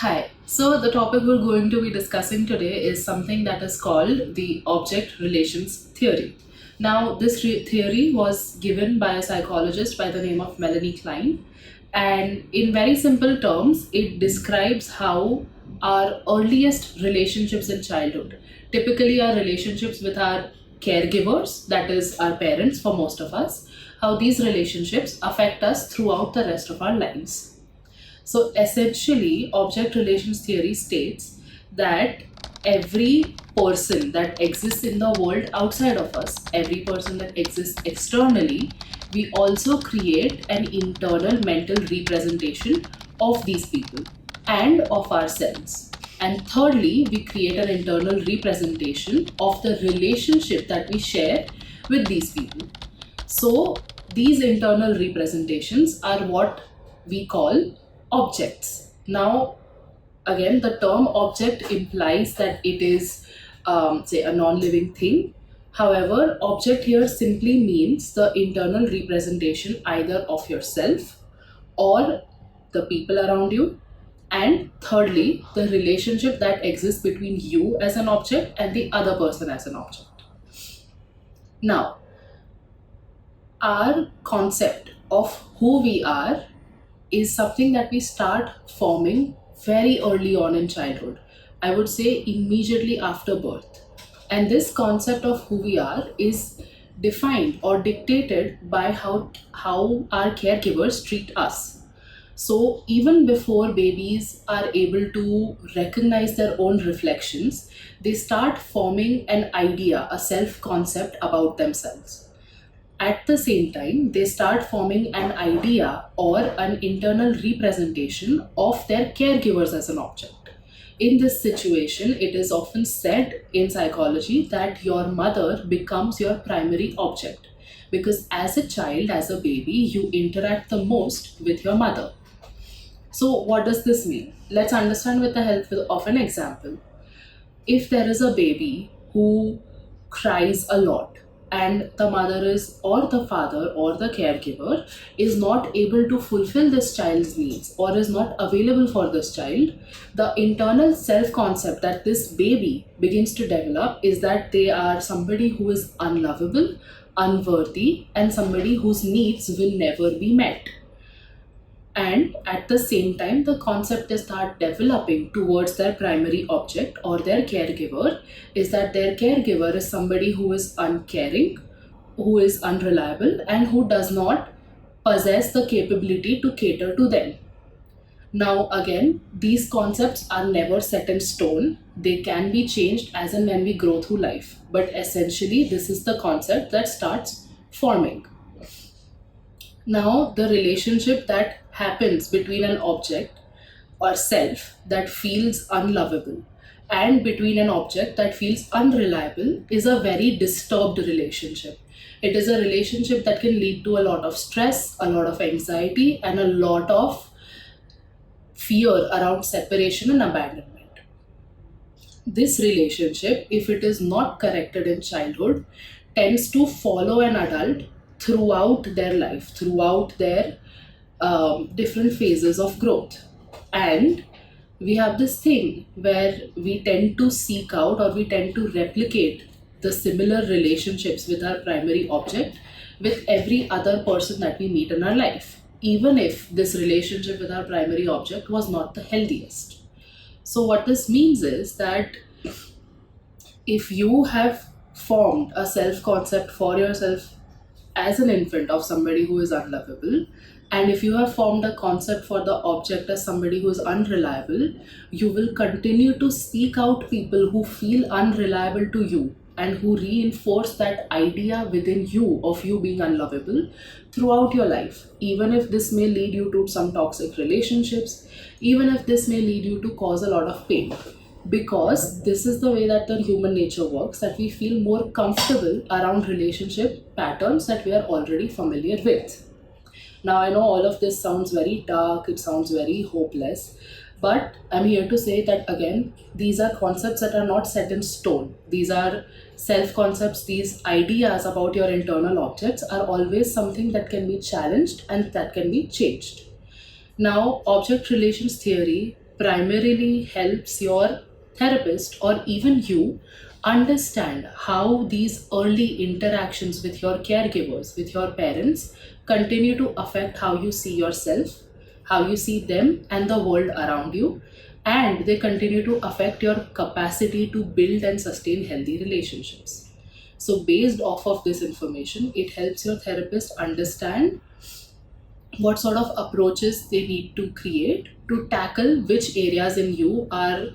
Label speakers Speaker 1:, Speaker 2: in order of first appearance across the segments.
Speaker 1: Hi. So, the topic we're going to be discussing today is something that is called the object relations theory. Now, this theory was given by a psychologist by the name of Melanie Klein, and in very simple terms, it describes how our earliest relationships in childhood, typically our relationships with our caregivers, that is, our parents for most of us, how these relationships affect us throughout the rest of our lives. So essentially, object relations theory states that every person that exists in the world outside of us, every person that exists externally, we also create an internal mental representation of these people and of ourselves. And thirdly, we create an internal representation of the relationship that we share with these people. So, these internal representations are what we call objects. Now, again, the term object implies that it is, say, a non living thing. However, object here simply means the internal representation either of yourself or the people around you. And thirdly, the relationship that exists between you as an object and the other person as an object. Now, our concept of who we are is something that we start forming very early on in childhood. I would say immediately after birth. And this concept of who we are is defined or dictated by how our caregivers treat us. So, even before babies are able to recognize their own reflections, they start forming an idea, a self concept about themselves. At the same time, they start forming an idea or an internal representation of their caregivers as an object. In this situation, it is often said in psychology that your mother becomes your primary object because as a child, as a baby, you interact the most with your mother. So, what does this mean? Let's understand with the help of an example. If there is a baby who cries a lot and the mother is or the father or the caregiver is not able to fulfill this child's needs or is not available for this child, the internal self concept that this baby begins to develop is that they are somebody who is unlovable, unworthy, and somebody whose needs will never be met. And at the same time, the concept they start developing towards their primary object or their caregiver is that their caregiver is somebody who is uncaring, who is unreliable, and who does not possess the capability to cater to them. Now, again, these concepts are never set in stone. They can be changed as and when we grow through life. But essentially, this is the concept that starts forming. Now, the relationship that happens between an object or self that feels unlovable and between an object that feels unreliable is a very disturbed relationship. It is a relationship that can lead to a lot of stress, a lot of anxiety, and a lot of fear around separation and abandonment. This relationship, if it is not corrected in childhood, tends to follow an adult throughout their life, throughout their different phases of growth. And we have this thing where we tend to seek out or we tend to replicate the similar relationships with our primary object with every other person that we meet in our life, even if this relationship with our primary object was not the healthiest. So, what this means is that if you have formed a self concept for yourself as an infant of somebody who is unlovable, and if you have formed a concept for the object as somebody who is unreliable, you will continue to seek out people who feel unreliable to you and who reinforce that idea within you of you being unlovable throughout your life. Even if this may lead you to some toxic relationships, even if this may lead you to cause a lot of pain, because this is the way that the human nature works, that we feel more comfortable around relationship patterns that we are already familiar with. Now, I know all of this sounds very dark, it sounds very hopeless, but I'm here to say that again, these are concepts that are not set in stone. These are self concepts, these ideas about your internal objects are always something that can be challenged and that can be changed. Now, object relations theory primarily helps your therapist or even you understand how these early interactions with your caregivers, with your parents, continue to affect how you see yourself, how you see them and the world around you, and they continue to affect your capacity to build and sustain healthy relationships. So, based off of this information, it helps your therapist understand what sort of approaches they need to create to tackle which areas in you are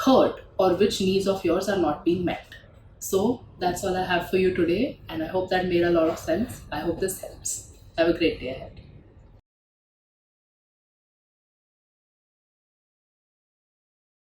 Speaker 1: hurt or which needs of yours are not being met. So that's all I have for you today, and I hope that made a lot of sense. I hope this helps. Have a great day ahead.